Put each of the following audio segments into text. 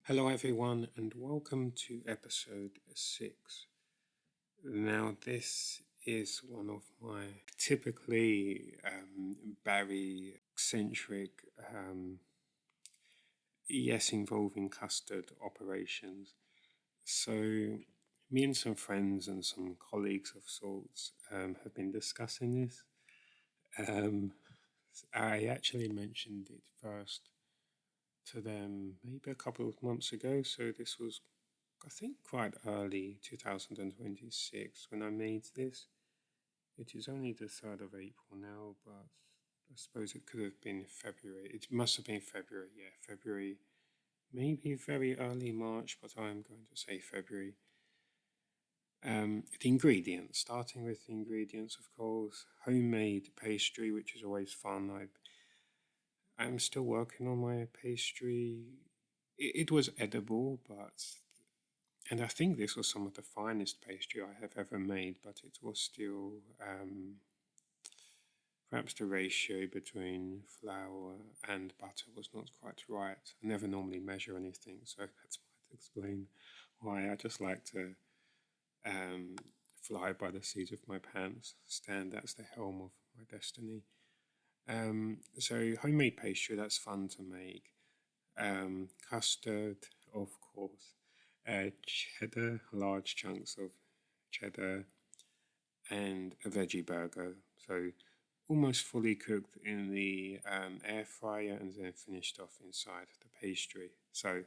Hello, everyone, and welcome to episode 6. Now, this is one of my typically Barry eccentric, yes, involving custard operations. So, me and some friends and some colleagues of sorts have been discussing this. Um, I actually mentioned it first to them maybe a couple of months ago. So this was, I think, quite early 2026 when I made this. It is only the 3rd of April now, but I suppose it could have been February. It must have been February, yeah, February, maybe very early March, but I'm going to say February. The ingredients, starting with the ingredients, of course, homemade pastry, which is always fun. I'm still working on my pastry. It was edible, and I think this was some of the finest pastry I have ever made, but it was still perhaps the ratio between flour and butter was not quite right. I never normally measure anything, so that might explain why I just like to fly by the seat of my pants, stand as the helm of my destiny. So homemade pastry, that's fun to make. Custard, of course. Cheddar, large chunks of cheddar, and a veggie burger. So almost fully cooked in the air fryer and then finished off inside the pastry. So,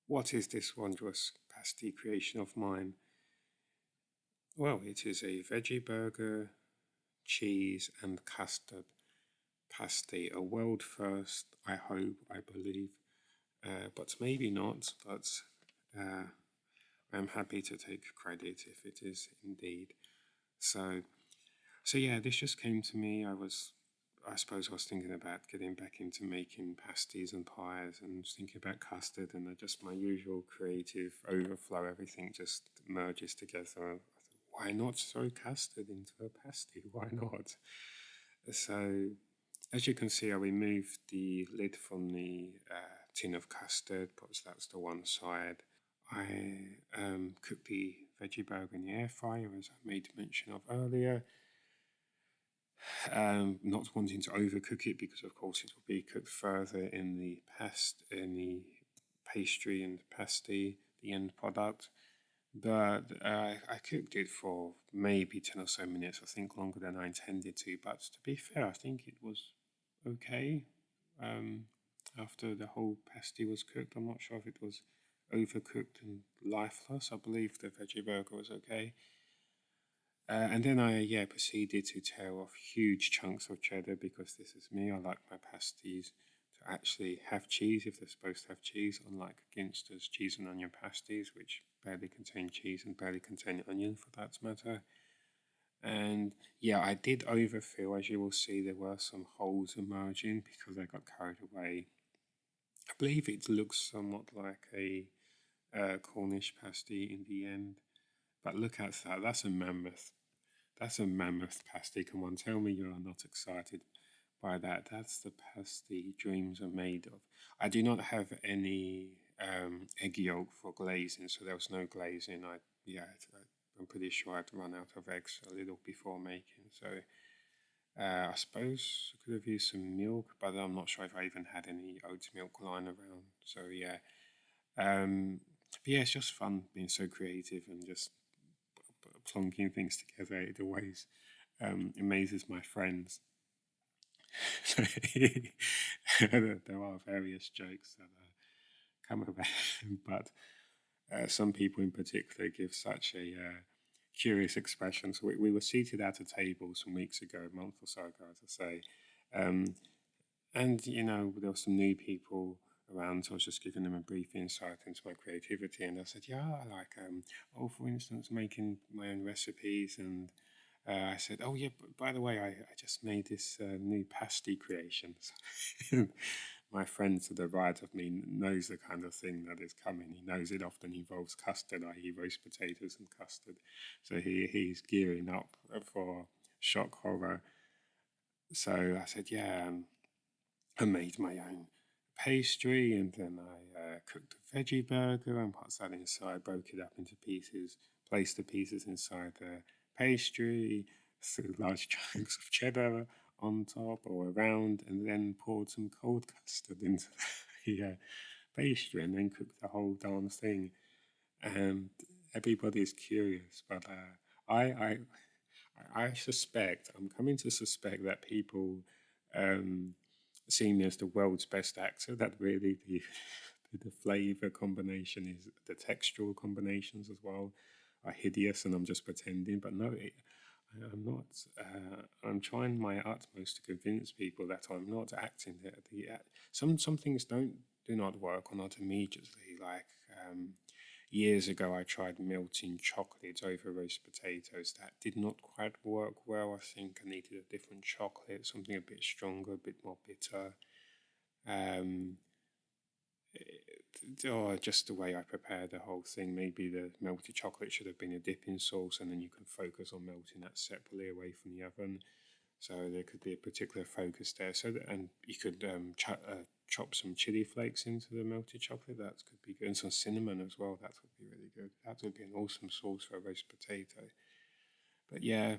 what is this wondrous pasty creation of mine? Well, it is a veggie burger, cheese, and custard pasty. A world first, I hope, I believe, but maybe not. But I'm happy to take credit if it is indeed. So, so yeah, this just came to me. I suppose I was thinking about getting back into making pasties and pies and thinking about custard and just my usual creative overflow. Everything just merges together. I thought, why not throw custard into a pasty? Why not? So, as you can see, I removed the lid from the tin of custard, perhaps that's to one side. I cooked the veggie burger in the air fryer, as I made mention of earlier. Not wanting to overcook it because, of course, it will be cooked further in the pastry and pasty, the end product. But I cooked it for maybe 10 or so minutes, I think longer than I intended to. But to be fair, I think it was okay. Um, After the whole pasty was cooked, I'm not sure if it was overcooked and lifeless. I believe the veggie burger was okay. And then I proceeded to tear off huge chunks of cheddar because this is me. I like my pasties to actually have cheese if they're supposed to have cheese, unlike Ginster's cheese and onion pasties, which barely contain cheese and barely contain onion for that matter. And yeah, I did overfill. As you will see, there were some holes emerging because I got carried away. I believe it looks somewhat like a Cornish pasty in the end. But look at that. That's a mammoth. That's a mammoth pasty. Come on, tell me you are not excited by that. That's the pasty dreams are made of. I do not have any egg yolk for glazing, so there was no glazing. I'm pretty sure I'd run out of eggs a little before making. So I suppose I could have used some milk, but I'm not sure if I even had any oat milk lying around. So yeah. But yeah, it's just fun being so creative and just plonking things together. It always amazes my friends. There are various jokes that come about, but some people in particular give such a curious expression. So we were seated at a table some weeks ago, a month or so ago, as I say, and there were some new people around, so I was just giving them a brief insight into my creativity, and I said, yeah, I like, for instance, making my own recipes, and I said, oh yeah, by the way, I just made this new pasty creation. My friend to the right of me knows the kind of thing that is coming. He knows it often involves custard, i.e. roast potatoes and custard. So he's gearing up for shock horror. So I said, yeah, I made my own pastry, and then I cooked a veggie burger and put that inside, broke it up into pieces, placed the pieces inside the pastry, threw large chunks of cheddar on top or around, and then poured some cold custard into the pastry, and then cooked the whole darn thing. And everybody's curious, but I, I, I suspect, I'm coming to suspect that people um, see me as the world's best actor. That really the flavor combination is the textural combinations as well are hideous, and I'm just pretending. But no, I'm not. I'm trying my utmost to convince people that I'm not acting. Some things do not work or not immediately. Like years ago, I tried melting chocolate over roast potatoes. That did not quite work well. I think I needed a different chocolate, something a bit stronger, a bit more bitter. Um, or just the way I prepared the whole thing. Maybe the melted chocolate should have been a dipping sauce, and then you can focus on melting that separately away from the oven. So there could be a particular focus there. And you could chop some chili flakes into the melted chocolate. That could be good, and some cinnamon as well. That would be really good. That would be an awesome sauce for a roast potato. But yeah,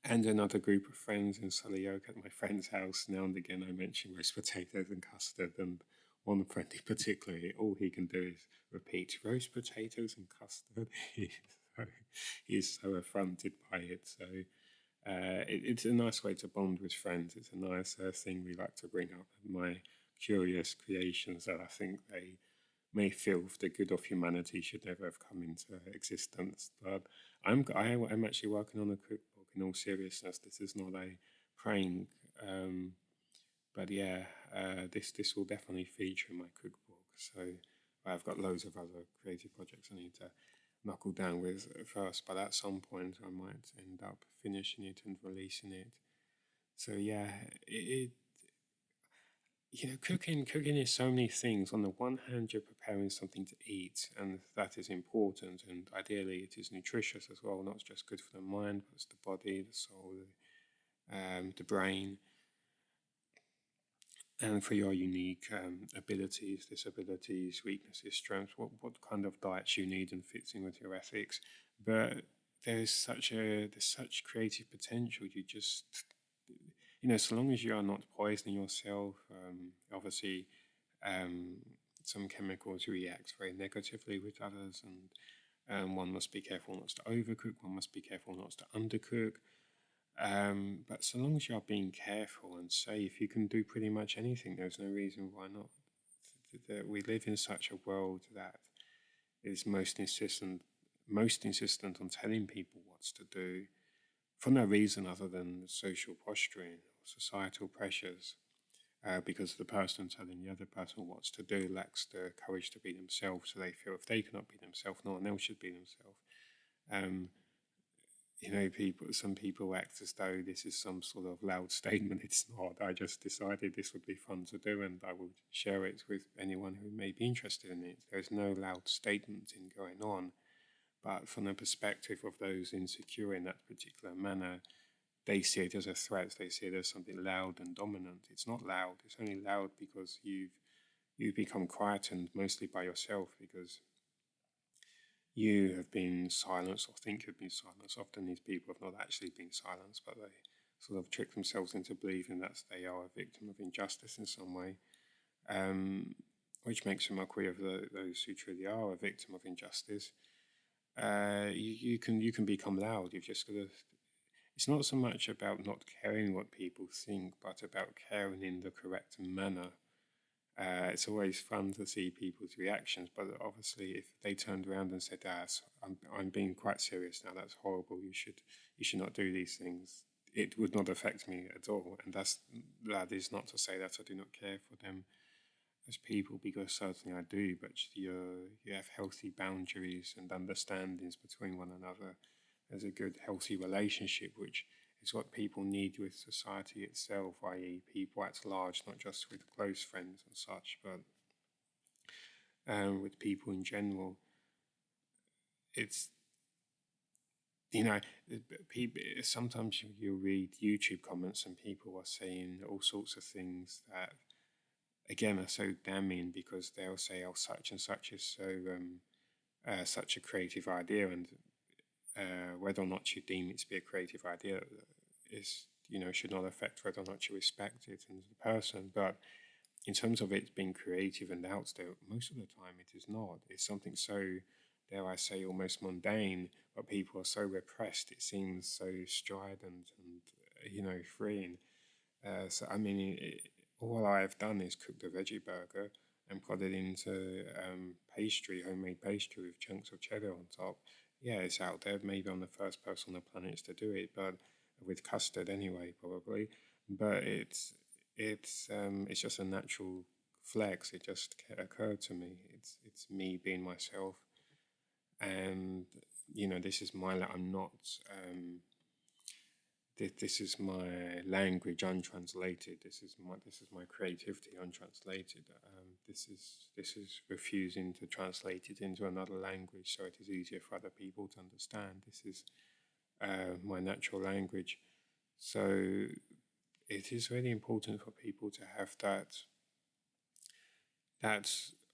and another group of friends in Sully-Oak at my friend's house. Now and again, I mention roast potatoes and custard, and one friend in particular, all he can do is repeat roast potatoes and custard. He's so affronted by it. So it's a nice way to bond with friends. It's a nice thing we like to bring up. My curious creations that I think they may feel for the good of humanity should never have come into existence. But I'm actually working on a cookbook. In all seriousness, this is not a prank. But yeah, this will definitely feature in my cookbook. So I've got loads of other creative projects I need to knuckle down with first. But at some point, I might end up finishing it and releasing it. So yeah, cooking is so many things. On the one hand, you're preparing something to eat, and that is important. And ideally, it is nutritious as well. Not just good for the mind, but it's the body, the soul, the brain, and for your unique abilities, disabilities, weaknesses, strengths. What kind of diets you need and fits in with your ethics. But there's such creative potential. So long as you are not poisoning yourself, obviously, um, some chemicals react very negatively with others, and one must be careful not to overcook, one must be careful not to undercook. But so long as you are being careful and safe, you can do pretty much anything. There's no reason why not. We live in such a world that is most insistent on telling people what to do for no reason other than social posturing or societal pressures, because the person telling the other person what to do lacks the courage to be themselves, so they feel if they cannot be themselves, no one else should be themselves. Um, some people act as though this is some sort of loud statement. It's not. I just decided this would be fun to do, and I will share it with anyone who may be interested in it. There's no loud statement in going on. But from the perspective of those insecure in that particular manner, they see it as a threat. They see it as something loud and dominant. It's not loud. It's only loud because you've become quietened mostly by yourself, because you have been silenced or think you've been silenced. Often these people have not actually been silenced, but they sort of trick themselves into believing that they are a victim of injustice in some way, which makes a mockery of those who truly are a victim of injustice. You can become loud. You've just got to. It's not so much about not caring what people think, but about caring in the correct manner. It's always fun to see people's reactions, but obviously, if they turned around and said, I'm being quite serious now. That's horrible. You should not do these things. It would not affect me at all, and that is not to say that I do not care for them as people, because certainly I do. But you have healthy boundaries and understandings between one another. There's a good, healthy relationship, which is what people need with society itself, i.e., people at large, not just with close friends and such, but with people in general. It's people. Sometimes you read YouTube comments and people are saying all sorts of things that again are so damning because they'll say, "Oh, such and such is so such a creative idea," and whether or not you deem it to be a creative idea is, should not affect whether or not you respect it as a person. But in terms of it being creative and out there, most of the time it is not. It's something so, dare I say, almost mundane, but people are so repressed. It seems so strident and, freeing. So, I mean, all I've done is cook the veggie burger and put it into pastry, homemade pastry with chunks of cheddar on top. Yeah, it's out there. Maybe I'm the first person on the planet to do it, but with custard anyway, probably. But it's just a natural flex. It just occurred to me. It's me being myself, and this is my. I'm not. This is my language untranslated. This is my creativity untranslated. This is refusing to translate it into another language so it is easier for other people to understand. This is my natural language. So it is really important for people to have that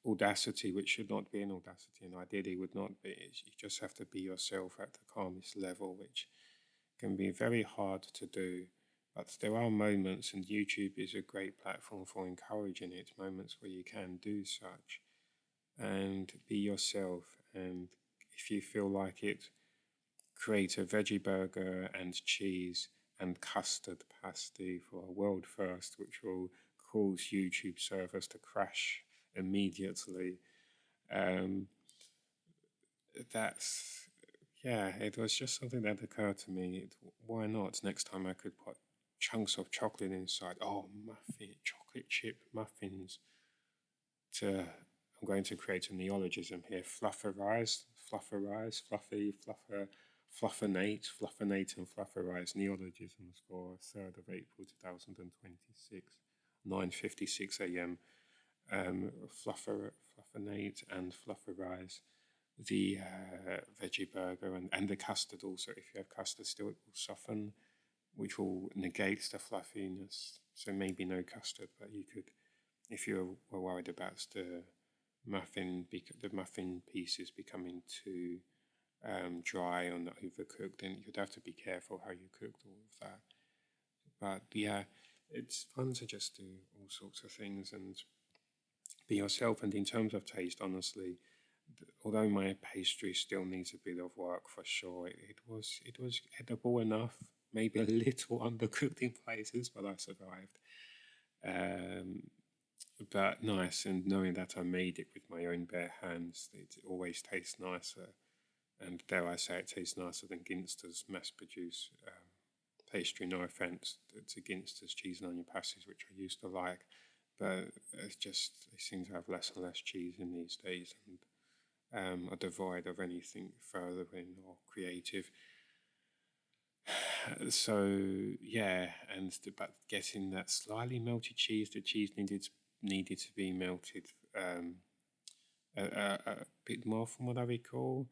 audacity, which should not be an audacity, and ideally would not be. You just have to be yourself at the calmest level, which can be very hard to do. But there are moments, and YouTube is a great platform for encouraging it, moments where you can do such and be yourself. And if you feel like it, create a veggie burger and cheese and custard pasty for a world first, which will cause YouTube servers to crash immediately. Um, that's Yeah, it was just something that occurred to me. Why not? Next time I could put chunks of chocolate inside. Oh, chocolate chip muffins. I'm going to create a neologism here. Flufferize, fluffinate, and flufferize neologisms for 3rd of April 2026, 9:56 a.m. Fluffinate and flufferize the veggie burger and the custard also. If you have custard still, it will soften, which will negate the fluffiness. So maybe no custard, but you could, if you were worried about the muffin pieces becoming too dry or not overcooked, then you'd have to be careful how you cooked all of that. But yeah, it's fun to just do all sorts of things and be yourself. And in terms of taste, honestly, although my pastry still needs a bit of work for sure, it was edible enough. Maybe a little undercooked in places, but I survived. Um, but nice, and knowing that I made it with my own bare hands, it always tastes nicer. And dare I say, it tastes nicer than Ginster's mass-produced pastry. No offense to Ginster's cheese and onion pasties, which I used to like, but they seem to have less and less cheese in these days, and are devoid of anything furthering or creative. So yeah, but getting that slightly melted cheese, the cheese needed to be melted a bit more from what I recall,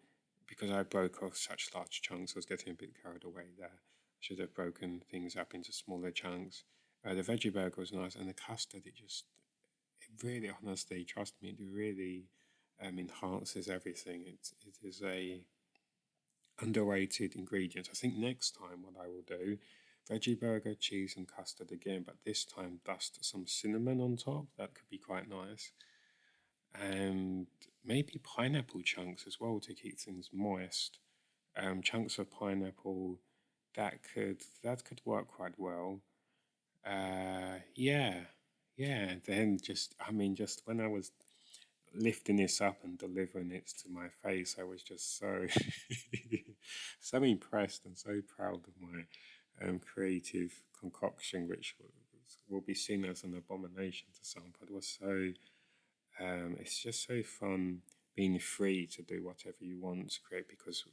because I broke off such large chunks. I was getting a bit carried away there. I should have broken things up into smaller chunks. The veggie burger was nice, and the custard, it really, honestly, trust me, it really enhances everything. It is a underrated ingredient. I think next time what I will do, veggie burger, cheese, and custard again, but this time dust some cinnamon on top. That could be quite nice, and maybe pineapple chunks as well to keep things moist. Chunks of pineapple that could work quite well. Yeah, yeah. Then just when I was lifting this up and delivering it to my face, I was just so so impressed and so proud of my creative concoction, which will be seen as an abomination to some. But it was so it's just so fun being free to do whatever you want to create, because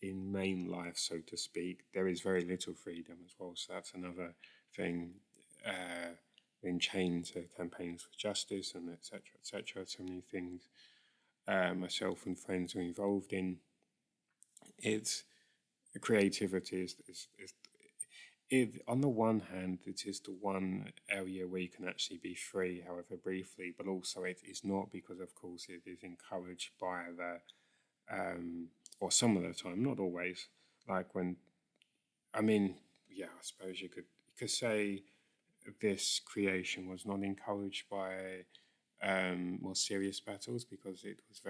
in main life, so to speak, there is very little freedom as well. So that's another thing. Being chained to campaigns for justice and etc. etc. So many things myself and friends are involved in. It's creativity on the one hand, it is the one area where you can actually be free, however briefly, but also it is not because, of course, it is encouraged by or some of the time, not always. Like when, I mean, yeah, I suppose you could say this creation was not encouraged by more serious battles because it was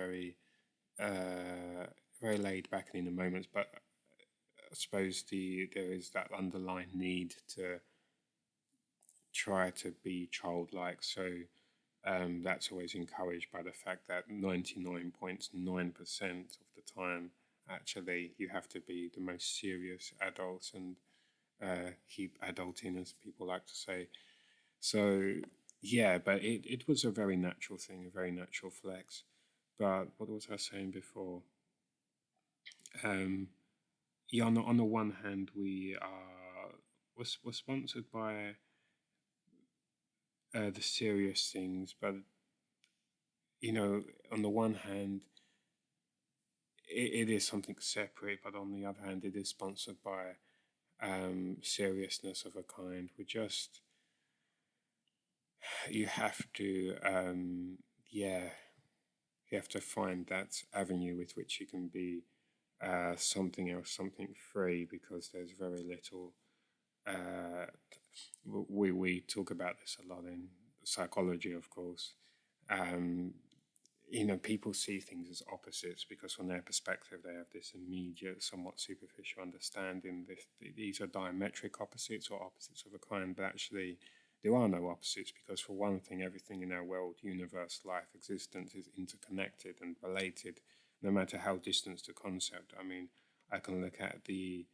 uh, very laid back and in the moments. But I suppose there is that underlying need to try to be childlike. So that's always encouraged by the fact that 99.9% of the time, actually, you have to be the most serious adults and keep adulting, as people like to say. So, yeah, but it was a very natural thing, a very natural flex. But what was I saying before? Um, yeah, on the one hand, we're sponsored by the serious things, but on the one hand, it is something separate, but on the other hand, it is sponsored by seriousness of a kind. You have to, yeah, you have to find that avenue with which you can be something else, something free, because there's very little. Uh, we talk about this a lot in psychology, of course. Um, people see things as opposites because, from their perspective, they have this immediate, somewhat superficial understanding. These are diametric opposites or opposites of a kind, but actually, there are no opposites because, for one thing, everything in our world, universe, life, existence is interconnected and related, no matter how distant the concept. I mean, I can look at the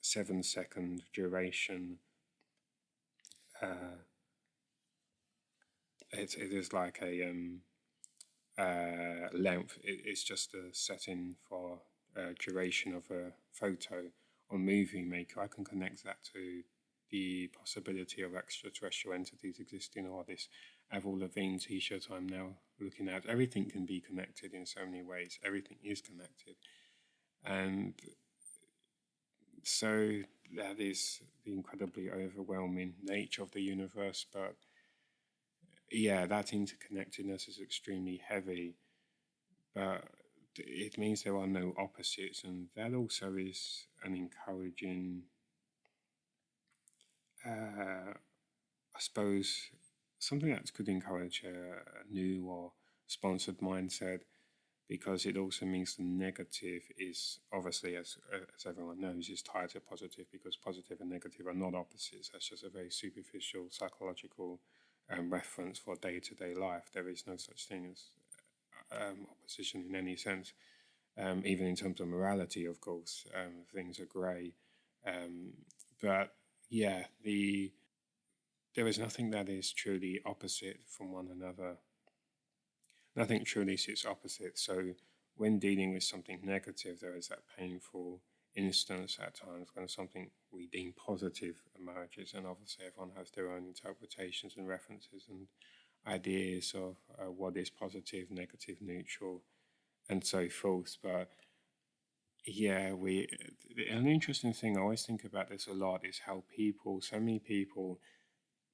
7 second duration. Uh, it is like a length. It's just a setting for duration of a photo on Movie Maker. I can connect that to the possibility of extraterrestrial entities existing, or this Avril Lavigne t-shirt I'm now looking at. Everything can be connected in so many ways. Everything is connected. And so that is the incredibly overwhelming nature of the universe. But yeah, that interconnectedness is extremely heavy, but it means there are no opposites, and that also is an encouraging, I suppose, something that could encourage a new or sponsored mindset, because it also means the negative is obviously, as everyone knows, is tied to positive, because positive and negative are not opposites. That's just a very superficial psychological reference for day-to-day life. There is no such thing as opposition in any sense. Even in terms of morality, of course, things are grey. Um, but yeah, there is nothing that is truly opposite from one another. Nothing truly sits opposite. So when dealing with something negative, there is that painful instance at times when something we deem positive emerges, and obviously everyone has their own interpretations and references and ideas of what is positive, negative, neutral, and so forth. But yeah, an interesting thing I always think about this a lot is how so many people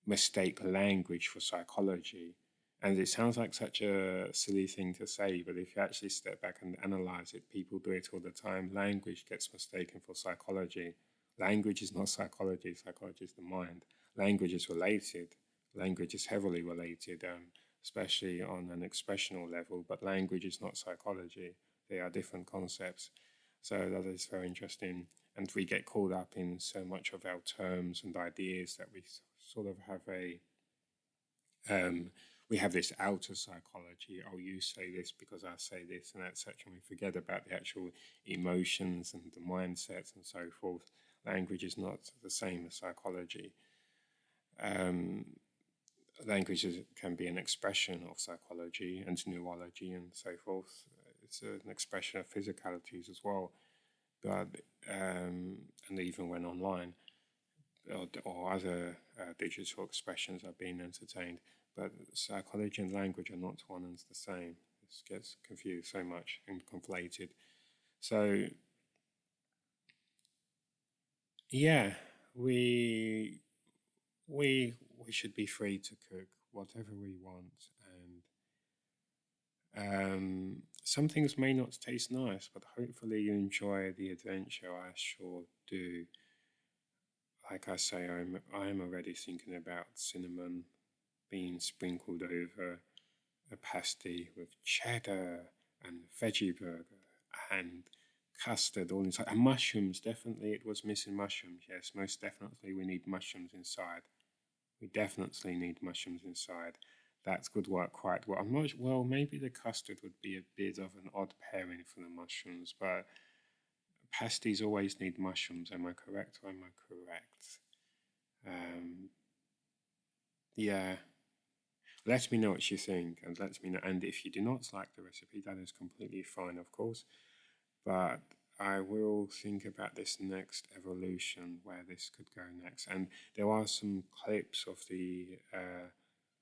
mistake language for psychology. And it sounds like such a silly thing to say, but if you actually step back and analyze it, people do it all the time. Language gets mistaken for psychology. Language is not psychology, psychology is the mind. Language is related. Language is heavily related, especially on an expressional level, but language is not psychology. They are different concepts. So that is very interesting. And we get caught up in so much of our terms and ideas that we sort of have we have this outer psychology. Oh, you say this because I say this, and etc. And we forget about the actual emotions and the mindsets and so forth. Language is not the same as psychology. Um, can be an expression of psychology and neurology and so forth. It's an expression of physicalities as well, but and even when online or other digital expressions are being entertained. But psychology and language are not one and the same. This gets confused so much and conflated. So Yeah, we we should be free to cook whatever we want, and some things may not taste nice, but hopefully you enjoy the adventure. I sure do. Like I say, I'm already thinking about cinnamon being sprinkled over a pasty with cheddar and veggie burger and custard all inside. And mushrooms, definitely it was missing mushrooms. Yes, most definitely we need mushrooms inside. We definitely need mushrooms inside. That could work quite well. I'm not well, maybe the custard would be a bit of an odd pairing for the mushrooms, but pasties always need mushrooms. Am I correct or am I correct? Um, yeah, let me know what you think, and let me know. And if you do not like the recipe, that is completely fine, of course. But I will think about this next evolution, where this could go next. And there are some clips of the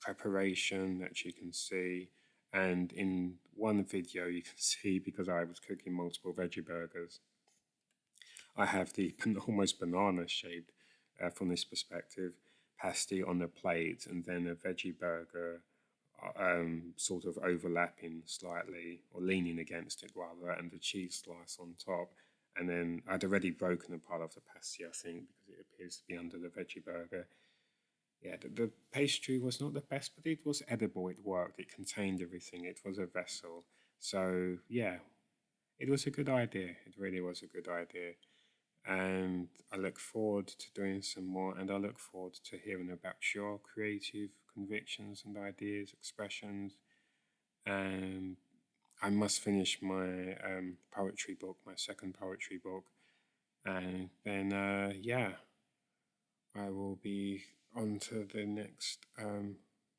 preparation that you can see. And in one video, you can see, because I was cooking multiple veggie burgers, I have the almost banana shaped, from this perspective, pasty on the plate, and then a veggie burger, sort of overlapping slightly or leaning against it rather, and the cheese slice on top. And then I'd already broken a part of the pasty, I think, because it appears to be under the veggie burger. Yeah, the pastry was not the best, but it was edible. It worked. It contained everything. It was a vessel. So yeah, it was a good idea. It really was a good idea. And I look forward to doing some more, and I look forward to hearing about your creative convictions and ideas, expressions. And I must finish my poetry book, my second poetry book, and then yeah, I will be on to the next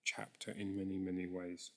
chapter in many, many ways.